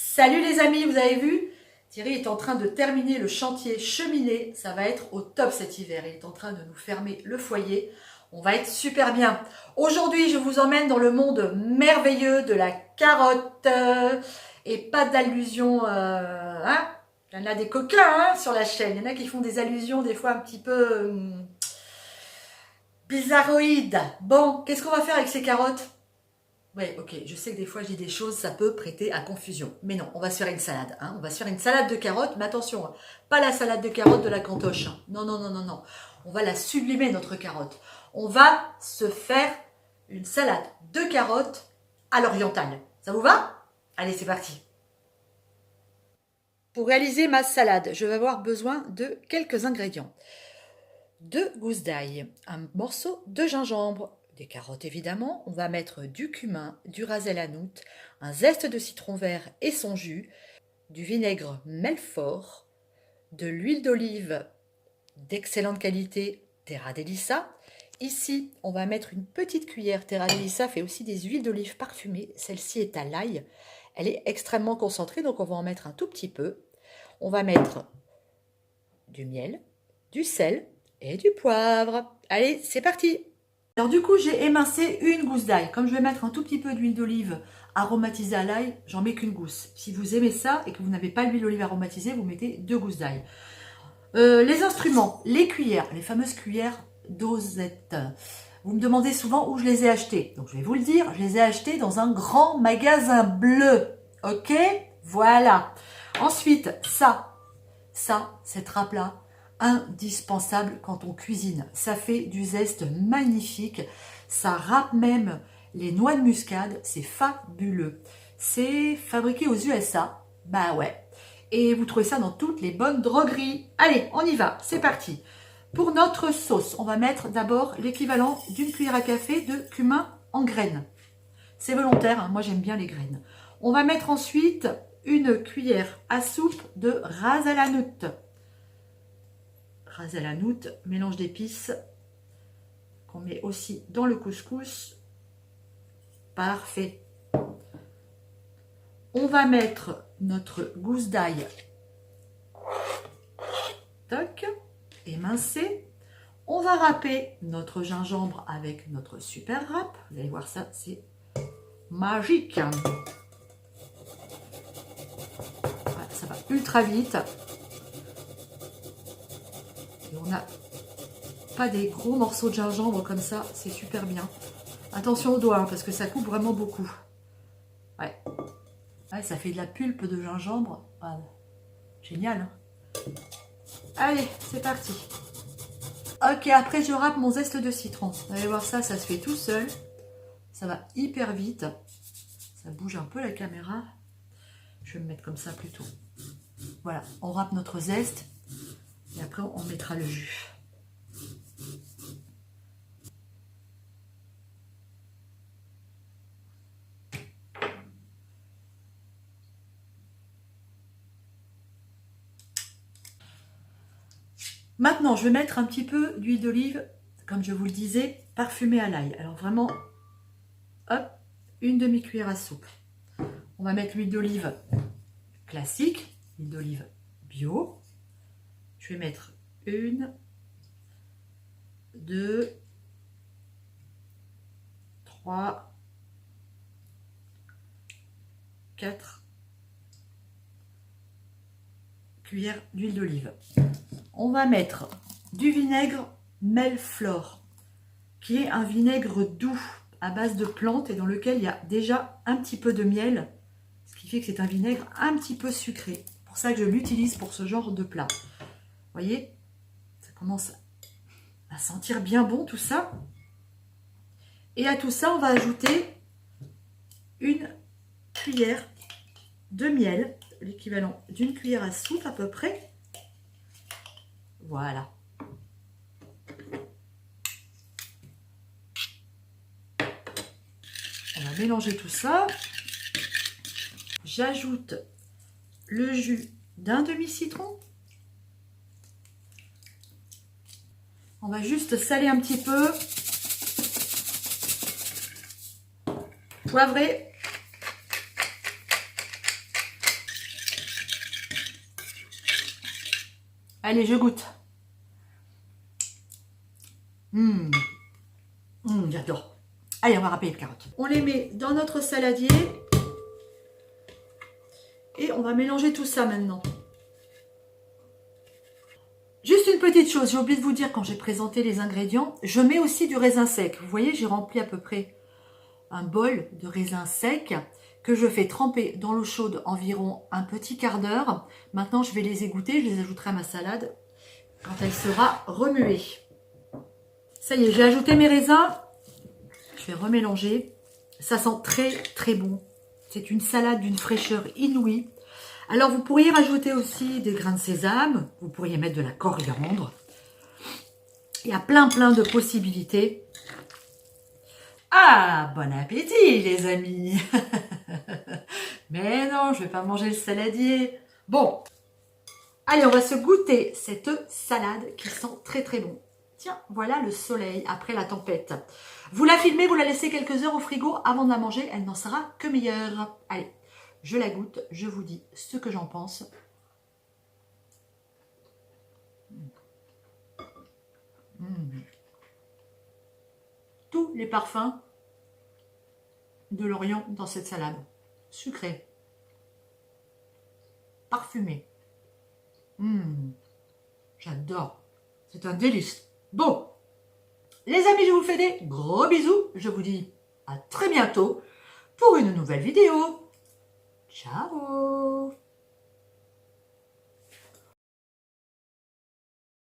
Salut les amis, vous avez vu? Thierry est en train de terminer le chantier cheminée. Ça va être au top cet hiver. Il est en train de nous fermer le foyer. On va être super bien. Aujourd'hui, je vous emmène dans le monde merveilleux de la carotte. Et pas d'allusion, hein? Il y en a des coquins sur la chaîne. Il y en a qui font des allusions des fois un petit peu bizarroïdes. Bon, qu'est-ce qu'on va faire avec ces carottes? Ouais, ok, je sais que des fois je dis des choses, ça peut prêter à confusion. Mais non, on va se faire une salade. Hein. On va se faire une salade de carottes, mais attention, hein, pas la salade de carottes de la cantoche. Hein. Non, non, non, non, non. On va la sublimer, notre carotte. On va se faire une salade de carottes à l'orientale. Ça vous va? Allez, c'est parti. Pour réaliser ma salade, je vais avoir besoin de quelques ingrédients. 2 gousses d'ail, un morceau de gingembre, des carottes évidemment, on va mettre du cumin, du ras el hanout, un zeste de citron vert et son jus, du vinaigre Melfort, de l'huile d'olive d'excellente qualité Terra Delissa. Ici, on va mettre une petite cuillère. Terra Delissa fait aussi des huiles d'olive parfumées. Celle-ci est à l'ail. Elle est extrêmement concentrée, donc on va en mettre un tout petit peu. On va mettre du miel, du sel et du poivre. Allez, c'est parti! Alors du coup, j'ai émincé une gousse d'ail. Comme je vais mettre un tout petit peu d'huile d'olive aromatisée à l'ail, j'en mets qu'une gousse. Si vous aimez ça et que vous n'avez pas l'huile d'olive aromatisée, vous mettez 2 gousses d'ail. Les instruments, les cuillères, les fameuses cuillères dosettes. Vous me demandez souvent où je les ai achetées. Donc je vais vous le dire, je les ai achetées dans un grand magasin bleu. Ok? Voilà. Ensuite, cette râpe-là, indispensable quand on cuisine. Ça fait du zeste magnifique. Ça râpe même les noix de muscade. C'est fabuleux. C'est fabriqué aux USA. Bah ouais. Et vous trouvez ça dans toutes les bonnes drogueries. Allez, on y va. C'est parti. Pour notre sauce, on va mettre d'abord l'équivalent d'une cuillère à café de cumin en graines. C'est volontaire. Hein, moi, j'aime bien les graines. On va mettre ensuite une cuillère à soupe de ras el hanout. Ras el hanout, mélange d'épices qu'on met aussi dans le couscous. Parfait. On va mettre notre gousse d'ail. Toc, émincée. On va râper notre gingembre avec notre super râpe. Vous allez voir ça, c'est magique. Voilà, ça va ultra vite. Et on n'a pas des gros morceaux de gingembre comme ça, c'est super bien. Attention aux doigts, hein, parce que ça coupe vraiment beaucoup. Ouais. Ouais, ça fait de la pulpe de gingembre. Ah, génial. Hein. Allez, c'est parti. Ok, après je râpe mon zeste de citron. Vous allez voir ça, ça se fait tout seul. Ça va hyper vite. Ça bouge un peu la caméra. Je vais me mettre comme ça plutôt. Voilà, on râpe notre zeste. Et après, on mettra le jus. Maintenant, je vais mettre un petit peu d'huile d'olive, comme je vous le disais, parfumée à l'ail. Alors vraiment, hop, une demi-cuillère à soupe. On va mettre l'huile d'olive classique, l'huile d'olive bio. Je vais mettre 1, 2, 3, 4 cuillères d'huile d'olive. On va mettre du vinaigre Melfort, qui est un vinaigre doux à base de plantes et dans lequel il y a déjà un petit peu de miel, ce qui fait que c'est un vinaigre un petit peu sucré. C'est pour ça que je l'utilise pour ce genre de plat. Vous voyez, ça commence à sentir bien bon tout ça. Et à tout ça, on va ajouter une cuillère de miel, l'équivalent d'une cuillère à soupe à peu près. Voilà. On va mélanger tout ça. J'ajoute le jus d'un demi-citron. On va juste saler un petit peu. Poivrer. Allez, je goûte. J'adore. Allez, on va râper les carottes. On les met dans notre saladier. Et on va mélanger tout ça maintenant. Juste une petite chose, j'ai oublié de vous dire quand j'ai présenté les ingrédients, je mets aussi du raisin sec. Vous voyez, j'ai rempli à peu près un bol de raisin sec que je fais tremper dans l'eau chaude environ un petit quart d'heure. Maintenant, je vais les égoutter, je les ajouterai à ma salade quand elle sera remuée. Ça y est, j'ai ajouté mes raisins. Je vais remélanger. Ça sent très très bon. C'est une salade d'une fraîcheur inouïe. Alors, vous pourriez rajouter aussi des grains de sésame. Vous pourriez mettre de la coriandre. Il y a plein de possibilités. Ah, bon appétit les amis. Mais non, je ne vais pas manger le saladier. Bon, allez, on va se goûter cette salade qui sent très très bon. Tiens, voilà le soleil après la tempête. Vous la filmez, vous la laissez quelques heures au frigo avant de la manger, elle n'en sera que meilleure. Allez, je la goûte, je vous dis ce que j'en pense. Tous les parfums de l'Orient dans cette salade. Sucré. Parfumé. J'adore. C'est un délice. Bon, les amis, je vous fais des gros bisous. Je vous dis à très bientôt pour une nouvelle vidéo. Ciao.